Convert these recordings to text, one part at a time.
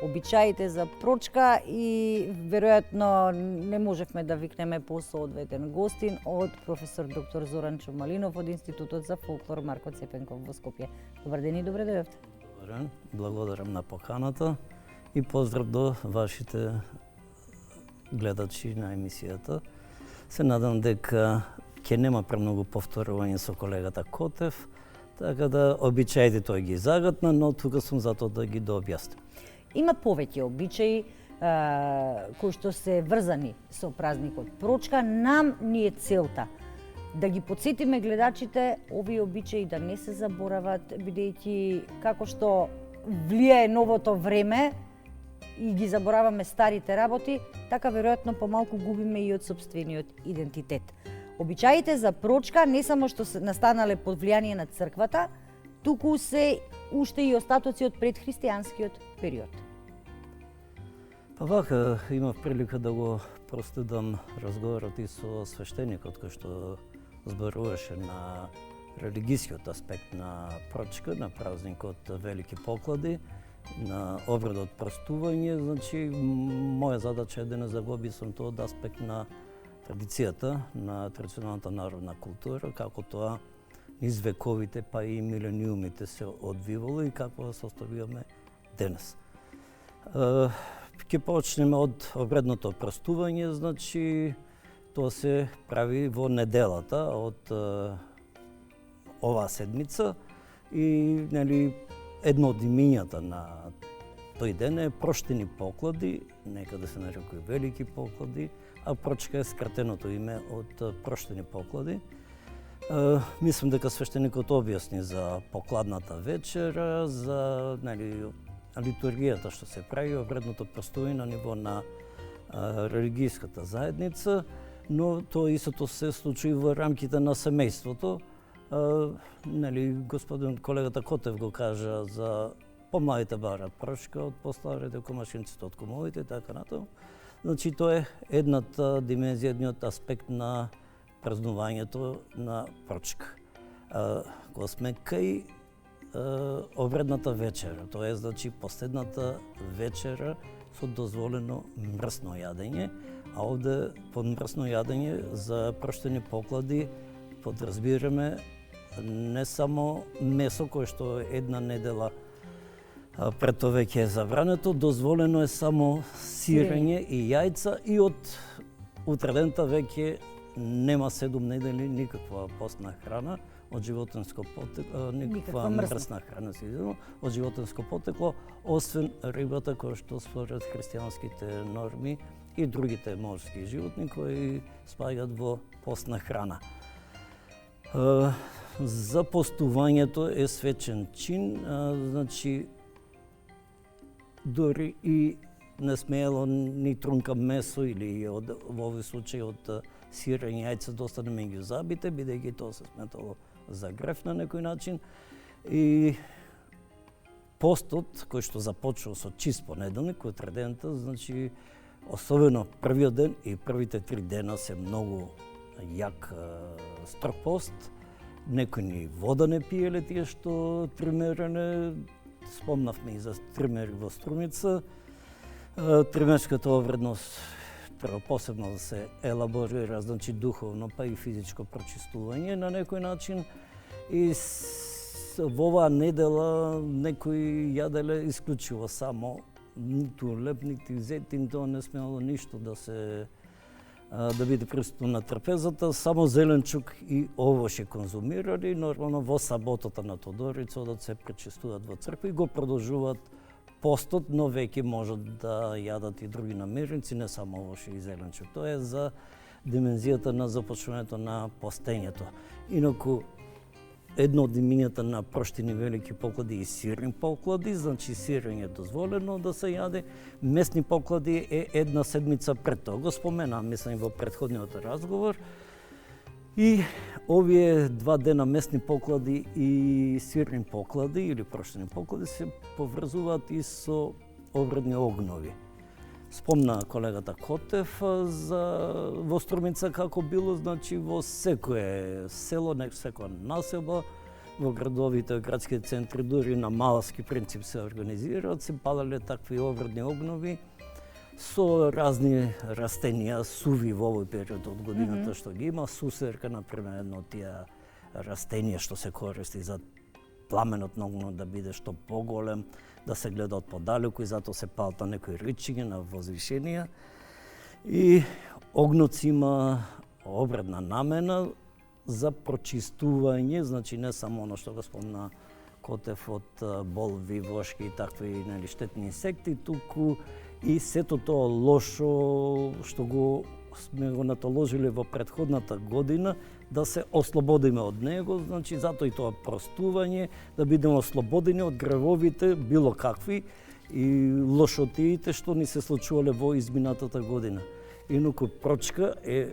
обичаите за прочка и веројатно не можевме да викнеме посоодветен гостин од професор доктор Зоран Чумалинов од Институтот за фолклор Марко Цепенков во Скопје. Добар ден и добре дојдовте. Добар ден, благодарам на поканата и поздрав до вашите гледачи на емисијата. Се надам дека ќе нема премногу повторување со колегата Котев, така да обичаите тој ги загатна, но тука сум затоа да ги дообјаснам. Има повеќе обичаи кои што се врзани со празникот прочка. Нам ни е целта да ги подсетиме гледачите овие обичаи да не се заборават, бидејќи како што влијае новото време и ги забораваме старите работи, така веројатно помалку губиме и од сопствениот идентитет. Обичаите за прочка не само што се настанале под влијание на црквата, туку се уште и остатоци од предхристијанскиот период. Па вака имав прилика да го проследам разговорот и со свештеникот кој што зборуваше на религискиот аспект на прочка, на празникот Велики поклади, на обредот прстување. Значи, моја задача е да не загубисам тоа од аспект на традицијата, на традиционалната народна култура, како тоа низ вековите па и милениумите се одвивало и како се оставуваме денес. Ќе почнеме од обредното прстување, значи тоа се прави во неделата од оваа седмица и едно од имињата на тој ден е проштени поклади, некаде се нарекува Велики поклади, а прочка е скратеното име од проштени поклади. Мислам дека свештеникот објасни за покладната вечера, за литургијата што се прави, обредното прстување на ниво на религиската заедница, но тоа истото се случи во рамките на семејството. Господин колегата Котев го кажа за помладите барат прошка од постарите, комашинците од кумовите и така натаму. Значи тоа е едната димензија, едниот аспект на празнувањето на прочка. Кога сме кај обредната вечера, тоа е значи последната вечера со дозволено мрсно јадење, а овде под мрсно јадење за проштени поклади подразбираме не само месо кое што една недела пред тоа веќе е забрането, дозволено е само сирење и јајца и од утредента веќе нема 7 недели никаква постна храна од животинско потекло, никаква мрсна храна од животинско потекло, освен рибата која што според христијанските норми и другите морски животни кои спаѓаат во постна храна. За постувањето е свечен чин, значи дори и не смеело ни трунка месо или во овој случај од сирење јајца да останеме ги забите, бидејќи тоа се сметало за греф на некој начин. И постот кој што започнува со чист понеделник, од редента, значи особено првиот ден и првите 3 дена се многу јак строг пост. Некој ни вода не пиеле тие што тримерене, спомнавме и за тримери во Струмица. Тримерската обредност треба посебно да се елаборира, значи духовно па и физичко прочистување на некој начин. И во оваа недела некои јаделе исклучиво само ниту леб, ниту зетин, тоа не смело ништо да биде присутно на трапезата, само зеленчук и овошје конзумирали. Нормално во саботата на Тодорица одат се пречистуваат во црква и го продолжуваат постот, но веќе можат да јадат и други намирници, не само овошје и зеленчук. Тоа е за димензијата на започнувањето на постењето. Инаку едно од имињата на проштени велики поклади и сирни поклади, значи сирење е дозволено да се јаде. Месни поклади е една седмица пред тоа. Го споменам, мислам, во претходниот разговор. И овие 2 дена месни поклади и сирни поклади или проштени поклади се поврзуваат и со обредни огнови. Спомна колегата Котев за во Струмица како било, значи во секое село, секоја населба во градовите, градските центри, дури на малски принцип се организираат, се палеле такви обредни огнови со разни растенија, суви во овој период од годината што ги има. Сусерка, например, едно од тие растенија што се користи за пламенот на огнот да биде што поголем, да се гледа од подалеку и затоа се палат на некои ричиња, на возвишенија. И огнот има обредна намена за прочистување, значи не само оно што го спомна Котев од болви, вошки и такви штетни инсекти, туку и сето тоа лошо што сме го натоложиле во претходната година, да се ослободиме од него, значи затоа и тоа простување, да бидеме ослободени од гревовите било какви и лошотиите што ни се случувале во изминатата година. Инаку прочка е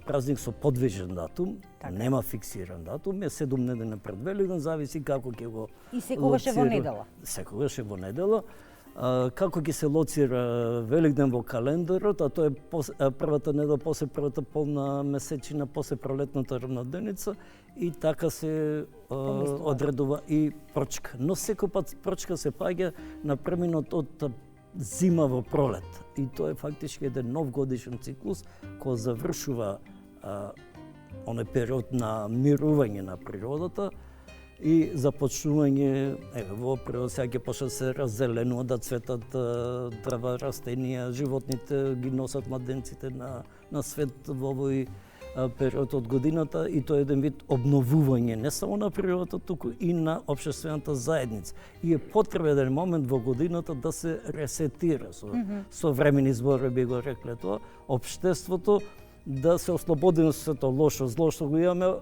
празник со подвижен датум, нема фиксиран датум, е 7 недели пред Великден, зависи како ќе го И секогаш е во недела. Секогаш е во недела. Како ќе се лоцира Великден во календарот, а тоа е првата недела после првата полна месечина, после пролетната равноденица, и така се одредува и прочка. Но секој пат прочка се паѓа на преминот од зима во пролет. И тоа е фактички еден нов годишен циклус кој завршува оној период на мирување на природата и започнување во природ сега ќе почне се раззеленува, да цветат трава, растенија, животните ги носат младенците на свет во овој период од годината, и тоа е еден вид обновување не само на природата, туку и на општествената заедница. И е потребен момент во годината да се ресетира со времени збори би го рекле тоа, општеството да се ослободи од сето лошо зло што го имаме,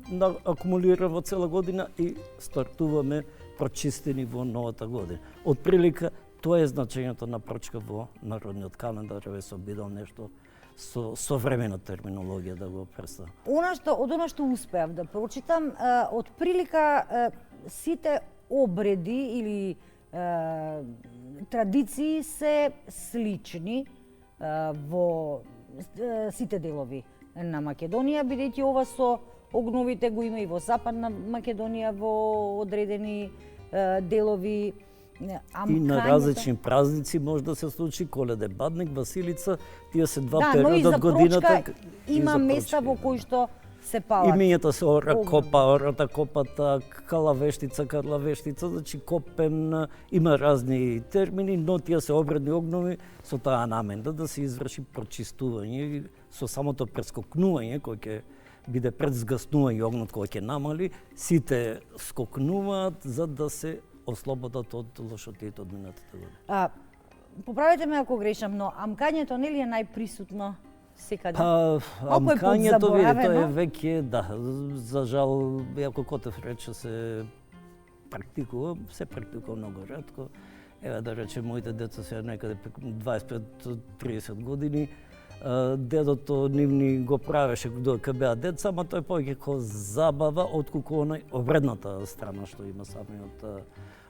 да акумулира во цела година и стартуваме прочистени во новата година. Од прилика тоа е значењето на прочка во народниот календар, ве се обидам нешто со современа терминологија да го представам. Од она што успеав да прочитам, од прилика сите обреди или традиции се слични во сите делови на Македонија, бидејќи ова со огновите го има и во Западна Македонија во одредени делови. И на различни празници може да се случи Коледа, Бадник, Василица, тие се два периода од годината. Има места во кои што се палат. Имењата се ора копа, ората копата, калавештица, карлавештица, значи копен, има разни термини, но тие се обредни огнови со таа намена да се изврши прочистување, со самото прескокнување кој ќе биде пред згаснување огнот кој ќе намали, сите скокнуваат за да се ослободат од лошотиите од минатата година. Поправете ме ако грешам, но амкањето нели е најприсутно секаде? Амкањето тоа е веќе, да, за жал, иако Котев рече се практикува, се практикува многу ретко. Еве да речем, моите деца се некаде 25-30 години, дедото нивни го правеше додека беа деца, ама тој повеќе како забава отколку онај обредната страна што има самиот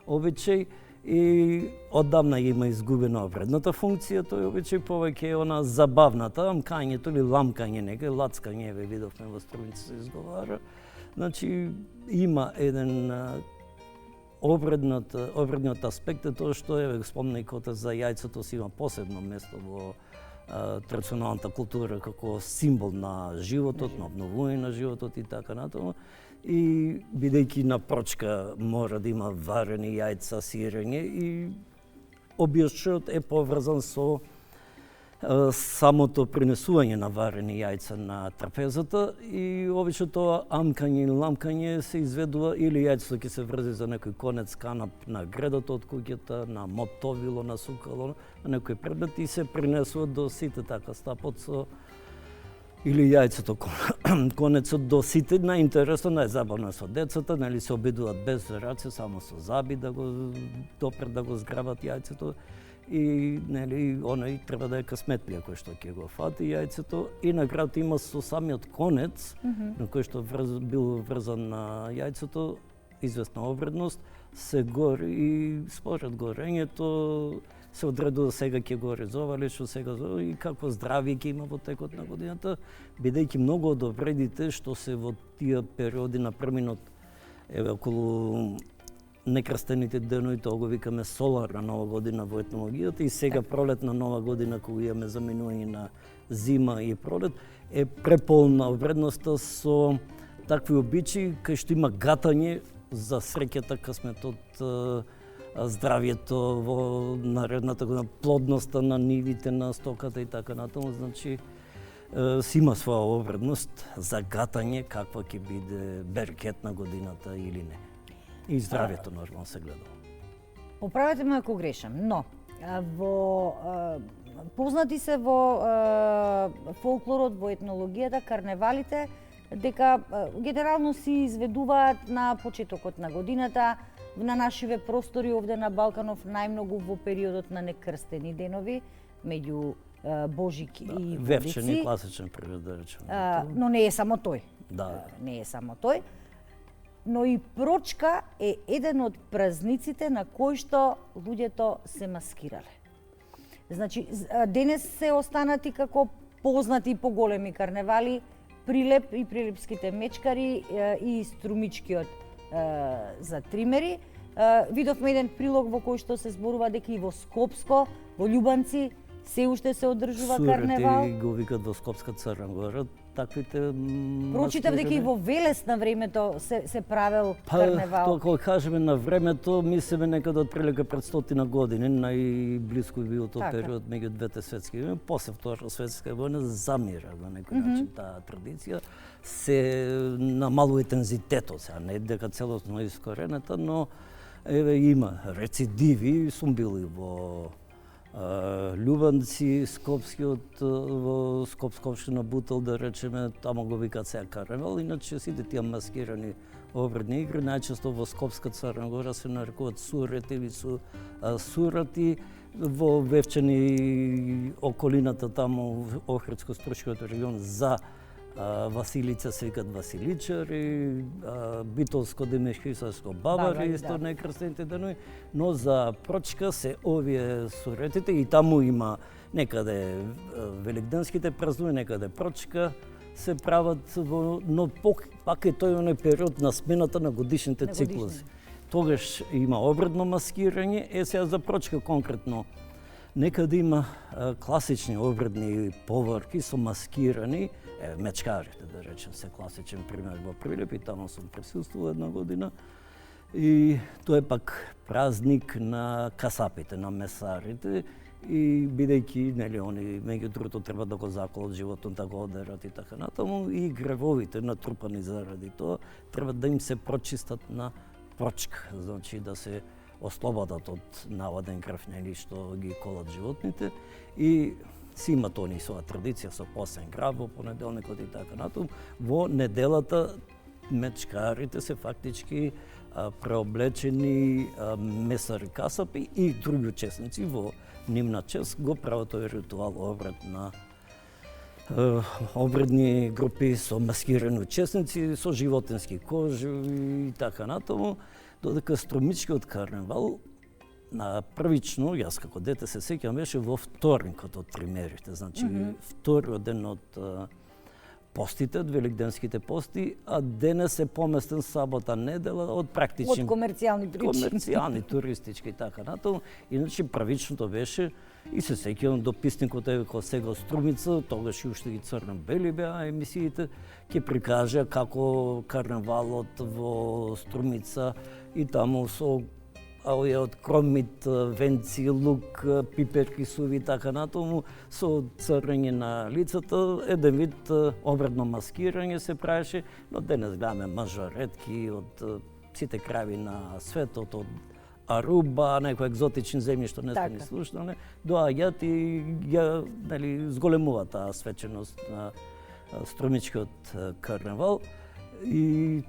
обичај, и оддавна има изгубена обредната функција, тој обичај повеќе е она забавната, амкањето или ламкање, некај лацкање, ве видовме во Струмица се изговара. Значи има еден обредниот аспект е тоа што е спомна и Котев за јајцето, си има посебно место во традиционалната култура како символ на животот, на обновување на животот и така натаму. И бидејќи на прочка мора да има варени јајца, сирење, и обичајот е поврзан со самото принесување на варени јајца на трапезата, и обично тоа амкање или ламкање се изведува или јајцето ќе се врзи за некој конец канап на гредото од куќата, на мотовило, на сукало, на некој предмет, и се принесува до сите, така стапот со или јајцето конецот до сите. Најинтересно, најзабавно со децата, нели се обидуваат без раце, само со заби да го допред да го зграбат јајцето, и нели оној треба да е късметлија кој што ќе го фати јајцето, и на крајот има со самиот конец на кој што бил врзан на јајцето известна обредност, се гори, и според горењето се одредува сега ќе го резовале, што сега и какво здравје ќе има во текот на годината, бидејќи многу од обредите што се во тие периоди на преминот еве околу некрстените денови, тоа го викаме соларна нова година во етнологијата и сега пролетна нова година кога имаме заминување на зима и пролет е преполна вредноста со такви обичаи кај што има гатање за среќата, касметот, здравјето во наредната година, плодноста на нивите, на стоката и така натаму, значи си има своја вредност за гатање каква ќе биде беркет на годината или не. И здравјето нормално се гледа. Поправете ме ако грешам, но познати се во фолклорот, во етнологијата, карневалите, дека генерално си изведуваат на почетокот на годината, на нашиве простори овде на Балканов најмногу во периодот на некрстени денови, меѓу Божик и Водици. Вевчани, класичен период, да речем. Но не е само тој. Да. Не е само тој. Но и прочка е еден од празниците на кои што луѓето се маскирале. Значи, денес се останати како познати поголеми карневали, Прилеп и прилепските мечкари и струмичкиот за тримери. Видовме еден прилог во кој што се зборува дека и во Скопско, во Љубанци, се уште се одржува карневал. Сурети го викат во Скопска Црна Гора, таквите Прочитав дека и во Велес на времето се правел карневал. Тоа кога кажеме на времето, мислиме некаде од прилика пред 100 години, најблиску бил тој период меѓу двете светски војни. После Втора светска војна замира на некој начин таа традиција, се намалува интензитетот, сега не дека целосно искоренета, но еве има рецидиви, сум бил и во Љубанци, Скопскиот, во Скопска општина Бутел, да речеме, тамо го викаат сега карневал, иначе сите тие маскирани обредни игри, најчесто во Скопска Црна Гора се нарекуваат сурети или сурати, во Вевчани околината тамо, Охридско-Стручкиот регион, за Василица се викат Василичари, Битолско, Демешкисарско, Бавари, исто некрстените денови, но за Прочка се овие суретите и таму има некаде великденските празнувања, некаде Прочка се прават, но пак е тој оној период на смената на годишните циклуси. Тогаш има обредно маскирање, сега за Прочка конкретно некаде има класични обредни поварки со маскирани, мечкарите, да речем, се класичен пример во Прилеп и таму сум присуствувал една година. И тоа е пак празник на касапите, на месарите и бидејќи нели они меѓу другото треба да го заколат животот, да го одерат и така натаму, и гревовите натрупани заради тоа треба да им се прочистат на Прочка, значи да се ослободат од наводен крв, нели што ги колат животните, и си имат они своја традиција со посен граб во понеделникот и така натаму. Во неделата мечкарите се фактички преоблечени месари, касапи и други учесници во нивна чест го прават тој ритуал обред на обредни групи со маскирани учесници, со животински кожи и така натаму, додека струмичкиот карневал на првично, јас како дете се сеќам, беше во вторникот од тримерите, значи вториот ден од постите, од великденските пости, а денес е поместен сабота, недела од практични... Од комерцијални причини. Комерцијални, туристички и така натаму. Иначе правичното беше, и се сеќавам до писникот кога сега Струмица, тогаш и уште ги црно-бели беа емисиите, ќе прикажа како карневалот во Струмица и таму со овие од кромит, венци, лук, пиперки, суви и така натаму, со црнење на лицата, еден вид обредно маскирање се правеше, но денес гледаме мажоретки од сите краји на светот, од Аруба, некои екзотични земји што не сте ни слушнале, доаѓаат и ја зголемуваат таа свеченост на Струмичкиот карневал. И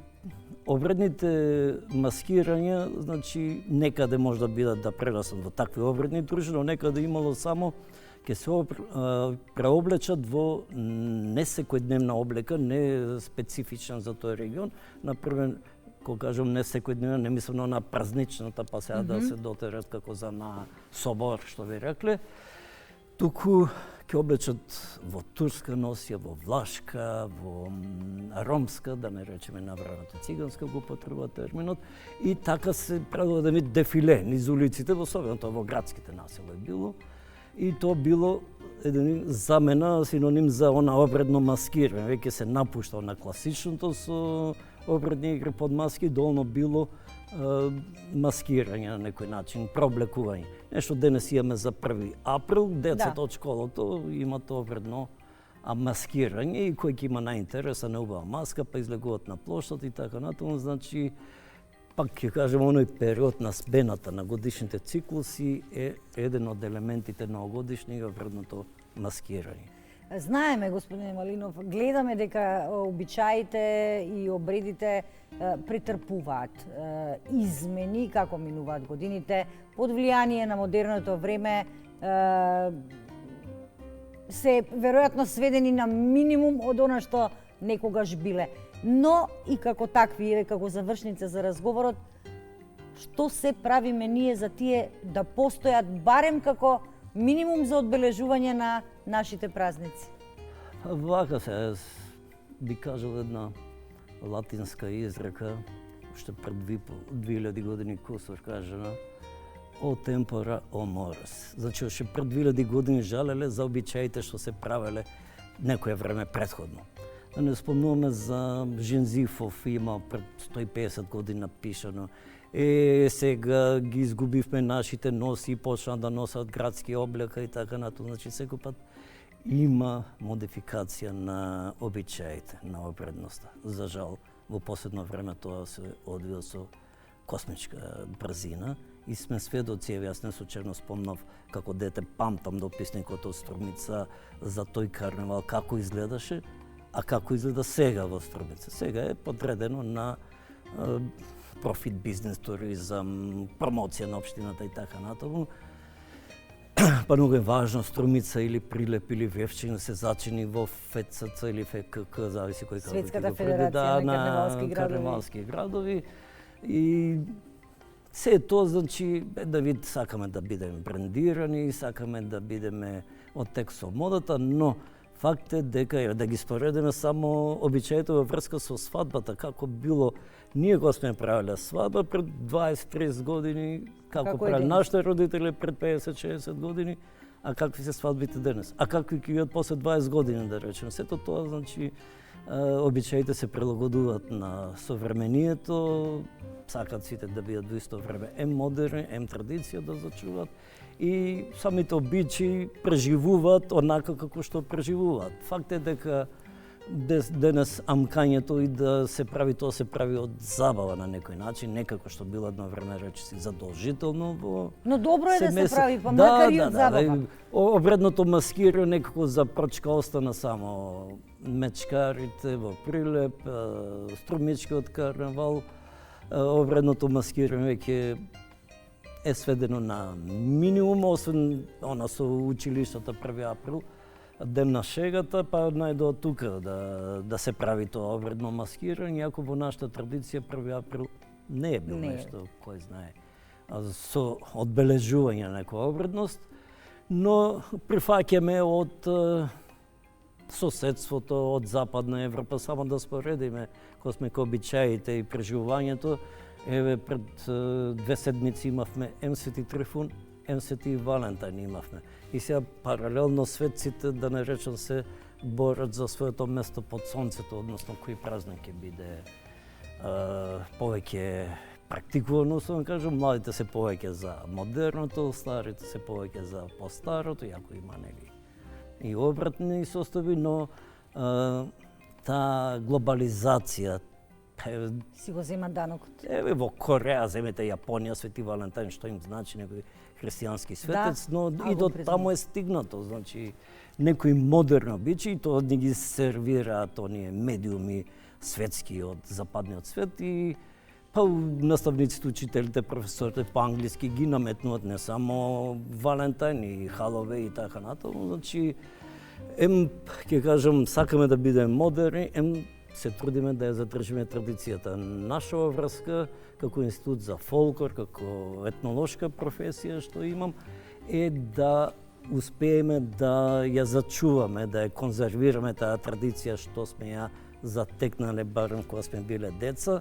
обредните маскирања, значи некаде може да бидат да прераснат во такви обредни дружини, но некаде имало само ќе се преоблечат во несекојдневна облека, не специфична за тој регион. Например, кога кажам не секојдневна, не мислам на празничната, па сега да се дотерат како за на собор, што ви рекле, туку ќе облечат во турска носија, во влашка, во ромска, да не речеме навраната циганска, го употребува терминот, и така се правило да вид дефиле низ улиците, особено тоа во градските насела било, и тоа било еден замена, синоним за она обредно маскирање. Веќе се напушта на класичното со обредни игри под маски, долно било маскирање на некој начин, проблекување. Нешто денес имаме за 1 април, децата од школото имат обредно маскирање, и кој ќе има најинтерес, не убава маска, па излегуваат на плоштад и така натаму. Значи, пак ќе кажем, оној период на смената на годишните циклуси е еден од елементите на овогодишни обредното маскирање. Знаеме, господине Малинов, гледаме дека обичаите и обредите претрпуваат измени како минуваат годините, под влијание на модерното време се веројатно сведени на минимум од она што некогаш биле. Но и како такви, како завршница за разговорот, што се правиме ние за тие да постојат барем како минимум за одбележување на нашите празници? Вака се, би кажал една латинска изрека, уште пред 2000 години кусор кажана, о темпора, о морес. Значи, уште пред 2000 години жалеле за обичаите што се правеле некое време предходно. Да не спомнуваме за Жензифов, има пред 150 години напишано. Сега ги изгубивме нашите носи и почна да носат градски облека и така натаму. Значи, секој пат има модификација на обичаите, на обредноста. За жал, во последно време тоа се одвива со космичка брзина и сме сведоци, јас не случајно спомнав како дете, памтам дописникот од Струмица за тој карневал како изгледаше, а како изгледа сега во Струмица. Сега е подредено на профит бизнес, туризам, промоција на општината и така натаму. Па многу е важно Струмица или Прилеп или Вевчин се зачини во ФЦЦ или ФКК, зависи кој како Светската федерација на карневалски градови. И се тоа, значи, да вид, сакаме да бидеме брендирани, сакаме да бидеме од тек со модата, но факт е дека да ги споредиме само обичаите во врска со свадбата, како било, ние го сме правеле свадба пред 20-30 години, како правеле нашите родители пред 50-60 години, а какви се свадбите денес, а какви ќе бидат после 20 години, да речем. Сето тоа, значи, обичаите се прилагодуваат на современието, сакат сите да бидат во исто време модерни, традиција да зачуваат, и самите обичаи преживуваат онака како што преживуваат. Факт е дека денес амкањето и да се прави, тоа се прави од забава на некој начин, не како што било едно време речиси задолжително во. Но добро е да се прави, па макар и од забава. Обредното маскирање некако за прочка остана само мечкарите во Прилеп, Струмичкиот карневал. Обредното маскирање веќе е сведено на минимум, освен она со училиштата 1 април, ден на шегата, па најдо тука да се прави тоа обредно маскирање, иако во нашата традиција 1 април не е бил нешто, кој знае, со одбележување на некоја обредност, но прифаќаме од соседството, од Западна Европа, само да споредиме кој сме ко обичаите и преживувањето. Еве, пред 2 седмици имавме Свети Трифун, Свети Валентин имавме. И сега паралелно светците, да не речам, се борат за своето место под сонцето, односно кој празник ќе биде повеќе практикувано, да кажам, младите се повеќе за модерното, старите се повеќе за постарото, иако има нели и обратни состојби, но таа глобализација си го зема данокот. Еве во Кореја, земете Јапонија, Свети Валентин, што им значи некој христијански светец, но и до таму е стигнато, значи некои модерни обичаи, тоа ни ги сервираат оние медиуми светски од западниот свет и па наставниците, учителите, професорите по англиски ги наметнуваат не само Валентин и Халове и така натаму, значи ќе кажам, сакаме да бидеме модерни, се трудиме да ја задржиме традицијата. Нашава врска, како институт за фолклор, како етнолошка професија што имам, е да успееме да ја зачуваме, да ја конзервираме таа традиција што сме ја затекнале барем кога сме биле деца,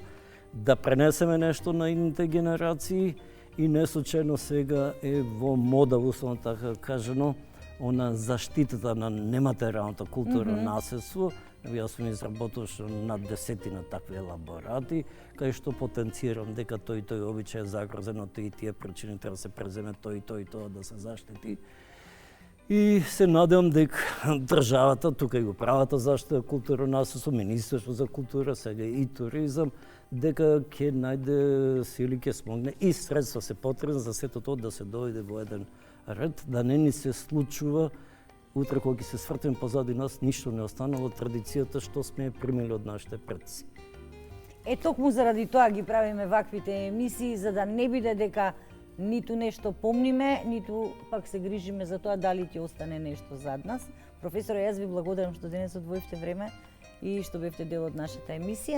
да пренесеме нешто на идните генерации и не случајно сега е во мода, условно така кажано, она заштитата на нематеријалната култура наследство. Јас сум изработуваш над 10 такви елаборати, кај што потенцирам дека тој обичај е загрозен од тие причини, треба да се преземе тој и тоа да се заштити. И се надевам дека државата, тука и управата заштита култура наследство, Министерство за култура, сега и туризам, дека ќе најде сили, ќе смогне и средства се потребни за сето тоа да се дојде во еден ред, да не ни се случува утре кога ќе се свртим позади нас, ништо не останало традицијата што сме примили од нашите предци. Токму заради тоа ги правиме ваквите емисии, за да не биде дека ниту нешто помниме, ниту пак се грижиме за тоа дали ќе остане нешто зад нас. Професоре, јас ви благодарам што денес одвоивте време и што бевте дел од нашата емисија.